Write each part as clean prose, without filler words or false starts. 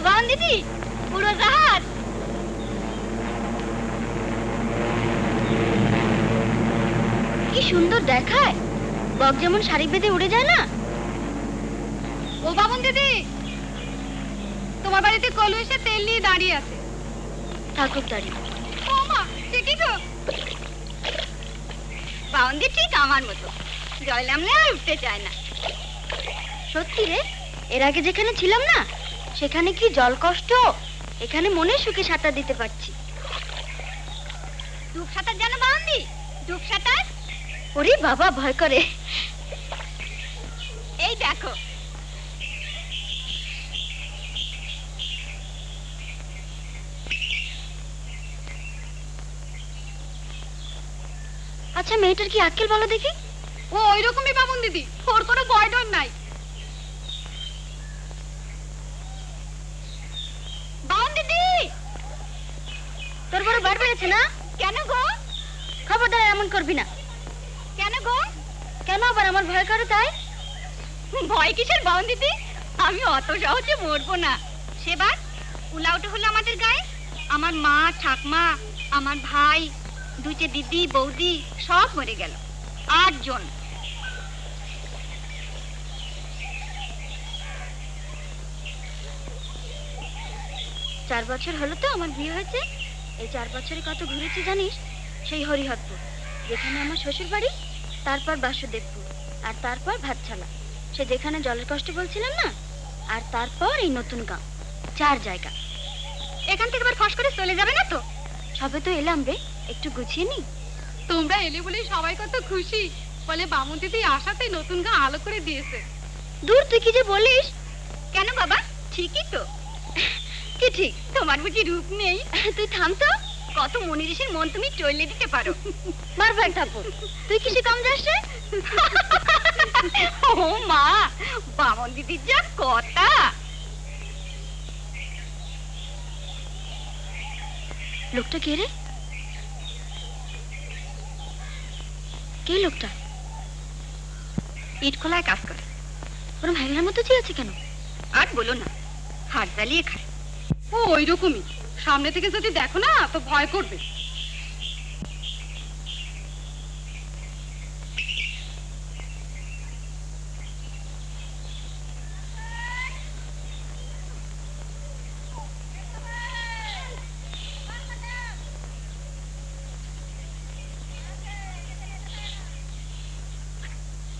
বাউন দিদি, উড়োজাহাজ। কি সুন্দর দেখায়, বক যেমন শাড়ি বেঁধে উড়ে যায় না। ও বাবন দিদি, তোমার বাড়িতে কলু এসে তেল নিয়ে দাঁড়িয়ে আছে। থাকুক দাঁড়িয়ে। ও মা, সে কি গো? বাউন দি ঠিক আমার মতো, জল নামলে আর উঠতে চায় না। সত্যি রে, এর আগে যেখানে ছিলাম না সেখানে কি জল কষ্ট, এখানে মনে সুখে সাঁতার দিতে পারছি। ডুব সাঁতার জানো বাউন দি? ডুব সাঁতার? ওরে বাবা, ভয় করে। এই দেখো, আচ্ছা মেয়েটার কি আক্কেল বলো দেখি? ও ওই রকমই বামুন দিদি, ওর কোনো ভয় ডর নাই। বামুন দিদি, তোর বড় বার বেড়েছে না? কেন গো? খবরদার এমন করবি না। কেন গো? কেন আবার আমার ভয় করে তাই? ভয় কিসের বামুন দিদি, আমি অত সহজে মরবো না। সেবার উলাউটে হলো আমাদের গায়ে, আমার মা ঠাকমা, আমার ভাই, দুইটে দিদি বৌদি সব মরে গেল, 8 জন। চার বছর হলো তো আমার বিয়ে হয়েছে। এই 4 বছরে কত ঘুরেছি জানিস? সেই হরিহরপুর, যেখানে আমার শ্বশুর বাড়ি, তারপর বাসুদেবপুর, আর তারপর ভাতছালা, সে যেখানে জলের কষ্ট বলছিলাম না, আর তারপর এই নতুন গাঁও। 4 জায়গা। এখান থেকে আবার ফস করে চলে যাবে না তো? সবে তো এলাম রে, একটু গুছিয়ে নি। তোমরা এলে বলে সবাই কত খুশি, বলে বামুন দিদি আসাতেই নতুন গাঁ আলো করে দিয়েছে। দূর, তুই কি যে বলিস? কেন বাবা, ঠিকই তো। কি ঠিক? তোমার বুঝি রূপ নেই? তুই থাম তো, কত মনিঋষির মন তুমি টইলে দিতে পারো। মারবো এক থাপ্পড়। তুই কিসে কম যাস রে? ও মা, বামন দিদির যা কথা। লোকটা কে রে? কে লোকটা? ইট খোলায় কাজ করে, ওরম হ্যাংলার মতো চেয়েছে কেন? আর বলো না, হাত জ্বালিয়ে খায়। ও ওই রকমই, সামনে থেকে যদি দেখো না তো ভয় করবে।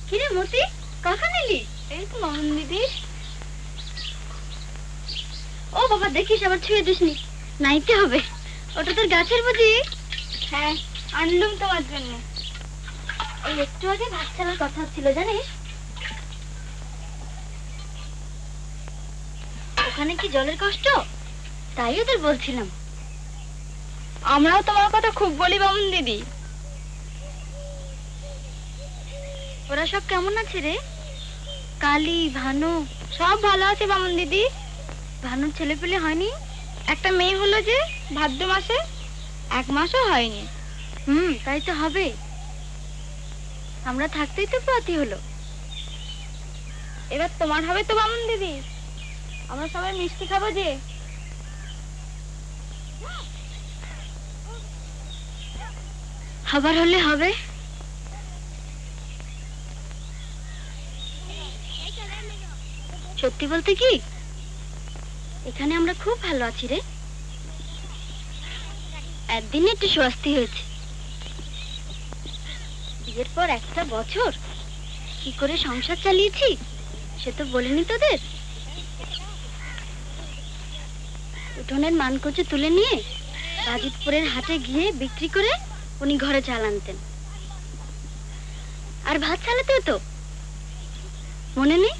কিরে মতি, কখন এলি? এই তো মামুন দিদি। ও বাবা, দেখিস আবার ছুঁয়ে দিসনি, নাইতে হবে। ওটা তোর গাছের বুঝি? হ্যাঁ, আনলুম তোমার জন্য। এই একটু আগে ভাত ছাড়ার কথা ছিল জানিস? ওখানে কি জলের কষ্ট, তাই ওদের বলছিলাম। আমরাও তোমার কথা খুব বলি বামুন দিদি। ওরা সব কেমন আছে রে? কালী, ভানু সব ভালো আছে বামুন দিদি। ভানুর ছেলে পেলে হয়নি? একটা মেয়ে হলো যে ভাদ্র মাসে, 1 মাসও হয়নি। তাই তো হবে, আমরা থাকতেই তো প্রতি হলো। এবার তোমার হবে তো বামুন দিদি, আমরা সবাই মিষ্টি খাবো যে। খাবার হলে হবে। সত্যি বলতে কি, এখানে আমরা খুব ভালো আছি রে। একদিনে একটু স্বস্তি হয়েছে। বিয়ের পর 1টা বছর কি করে সংসার চালিয়েছি সে তো বলিনি তোদের। উঠোনের মানকচু তুলে নিয়ে বাজিতপুরের হাটে গিয়ে বিক্রি করে উনি ঘরে চাল আনতেন। আর ভাত চালাতেও তো মনে নেই?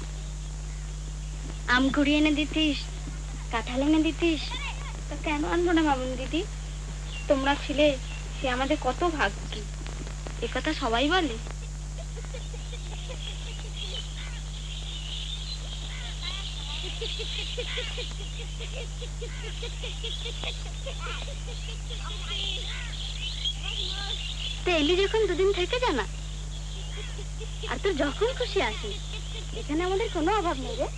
আম কুড়িয়ে এনে দিতিস, কাঁঠাল এনে দিতিস। তা কেন আনবো না মামুন দিদি, তোমরা ছিলে সে আমাদের কত ভাগ্যি, এ কথা সবাই বলে। তো এলি যখন 2 দিন থেকে জানা, আর তোর যখন খুশি আসিস, এখানে আমাদের কোনো অভাব নেই রে।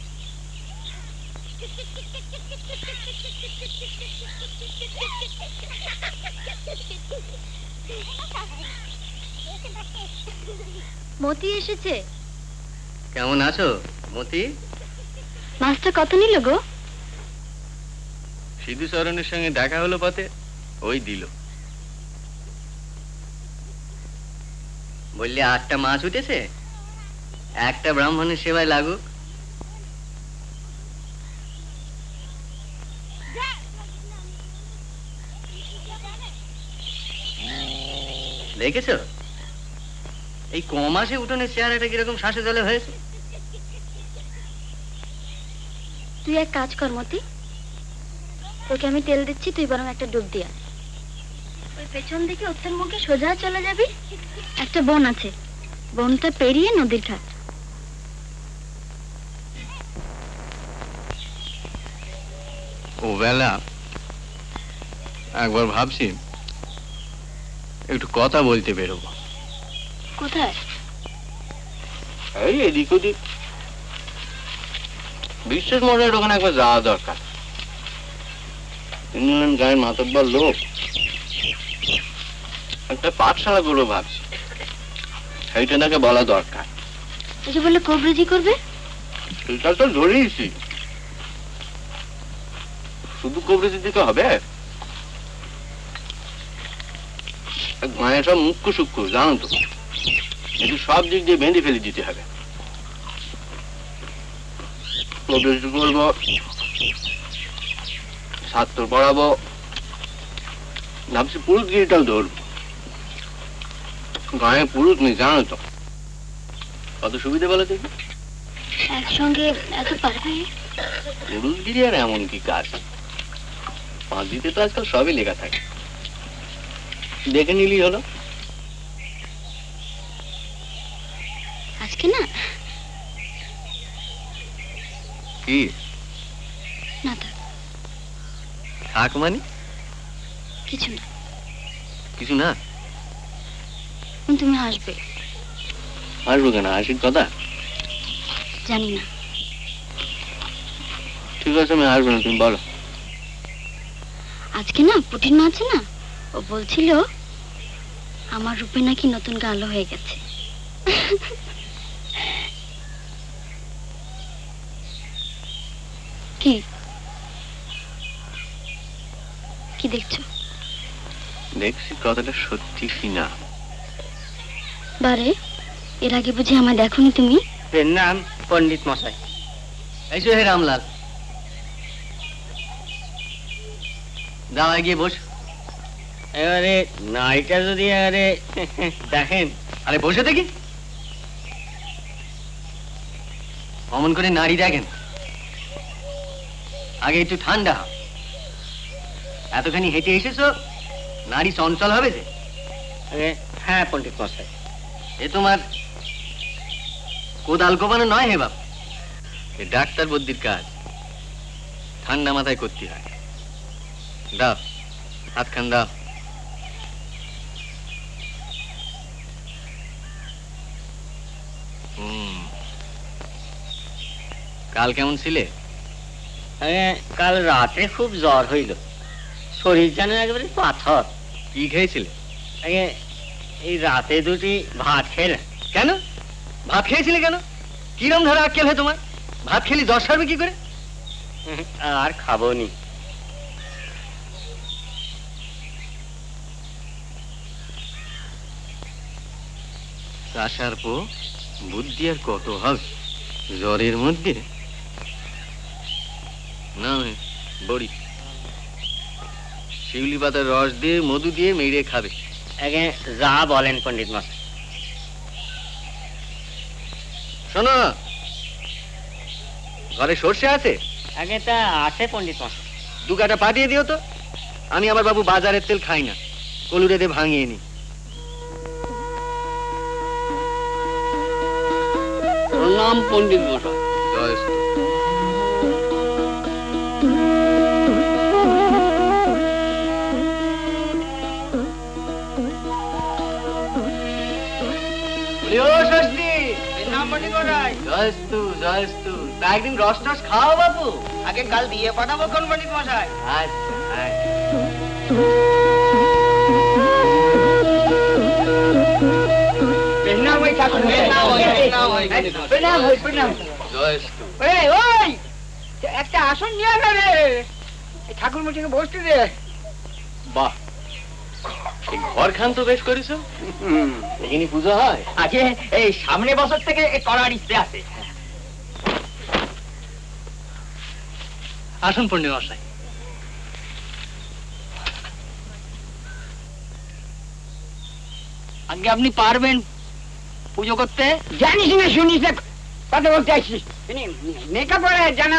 মতি এসেছে। কেমন আছো মতি? মাছটা কত নিল গো? সিধু চরণের সঙ্গে দেখা হলো পথে, ওই দিল। বললে 8টা মাছ উঠেছে, একটা ব্রাহ্মণের সেবায় লাগুক। দেখেছো এই কমাসে উঠোনের চেহারাটা কিরকম শ্বাসে জলে হয়েছে? তুই এক কাজ কর মতি, তোকে আমি তেল দিচ্ছি, তুই বরং একটা ডুব দিয়া ওই পেছন দিকে উত্তর মুখে সোজা চলে যাবি। একটা বন আছে, বনটা পেরিয়ে নদীর ঘাট। ও বেলা একবার ভাবছি একটু কথা বলতে বেরোবো। কোথায়? এই এদিক ওদিক, বিশ্বাস মশাইয়ের ওখানে একবার যাওয়া দরকার। ইংল্যান্ড গায়ের মাতব্বর লোক, একটা পাঠশালা করবো ভাবছি, সেইটা তাকে বলা দরকার। এসে বললে কবরেজি করবে? সেটা তো ধরেইছি, শুধু কবরেজি দিতে হবে? মায়ের সব মুখ্য সূক্ষ্ম জানো তো, একটু সব দিক দিয়ে বেঁধে ফেলে দিতে হবে। কবরেজি করবো, ছাত্র পড়াবো, ভাবছি পুরুষগিরিটাও ধরবো। গায়ে পুরুষ নেই জানো তো, কত সুবিধা বলো দেখি। একসঙ্গে এত পারবে? পুরুষগিরি আর এমন কি কাজ, পাঁচিতে তো আজকাল সবই লেখা থাকে, দেখে নিলি হলো। আজকে না? কি না থাক, থাক মানে? কিছু না। কিছু না? তুমি হাসবে। আসবো কেন, হাসির কথা? জানি না। ঠিক আছে আমি আসবো না, তুমি বলো। আজকে না পুটির মা আছে না, ও বলছিল আমার রূপে নাকি নতুন গালো হয়ে গেছে। কি কি দেখছো? দেখছি কথাটা সত্যি কিনা। বারে, এর আগে বুঝি আমায় দেখোনি তুমি? এর নাম পণ্ডিত মশাই। এইসো হে রামলাল, যাওয়া গিয়ে বস। এবারে নাইটা যদি এবারে দেখেন। আরে বসে দেখি, অমন করে নারী দেখেন, আগে একটু ঠান্ডা। এতখানি হেঁটে এসেছো, নারী চঞ্চল হবে যে। হ্যাঁ পণ্ডিত মশাই, এ তোমার কোদাল কোপানো নয় হে বাপ, এ ডাক্তার বুদ্ধির কাজ, ঠান্ডা মাথায় করতে হয়। দাও হাতখান দাও। কাল কেমন ছিলে? কাল রাতে খুব জ্বর হইল, শরীর যেন একেবারে পাথর। কি খেয়েছিলে? এই রাতে দুটি ভাত খেলে। কেন ভাত খেয়েছিলে কেন? কিরম ধরে আক্কেল হয় তোমার? ভাত খেলি জ্বর সারবে কি করে? আর খাবো নি। আসার পর বুদ্ধি আর কত হবে জ্বরের মধ্যে? না বড়ি, শিউলি পাতার রস দিয়ে মধু দিয়ে মেরে খাবে। যা বলেন পণ্ডিত মশাই। শোনো, ঘরে সর্ষে আছে? আগে তা আছে পণ্ডিত মশাই। 2 কাটা পাঠিয়ে দিও তো, আমি আমার বাবু বাজারের তেল খাই না, কলুরে দিয়ে ভাঙিয়ে নি। প্রণাম পণ্ডিত মশাই। প্রণামণি গোড়াই। জয়স্তু জয়স্তু। তা একদিন রস টস খাও বাপু। আগে কাল দিয়ে পাঠাবো কোন পণ্ডিত মশাই। আচ্ছা আচ্ছা। প্রণাম হই ঠাকুর, প্রণাম হই, প্রণাম হই, প্রণাম হই, প্রণাম। জয়স্তু। ওই একটা আসন নিয়ে আয় রে, এই ঠাকুর মশাইকে বসতে দে। বাহ, এই ঘরখান তো বেশ করিস। এখানে পুজো হয়? আগে এই সামনে বছর থেকে করার ইচ্ছে আছে। আসুন পণ্ডিত মশাই। আগে আপনি পারবেন পুজো করতে? জানিস না শুনিস না কথা বলতে আসছিস, মেকআপ জানা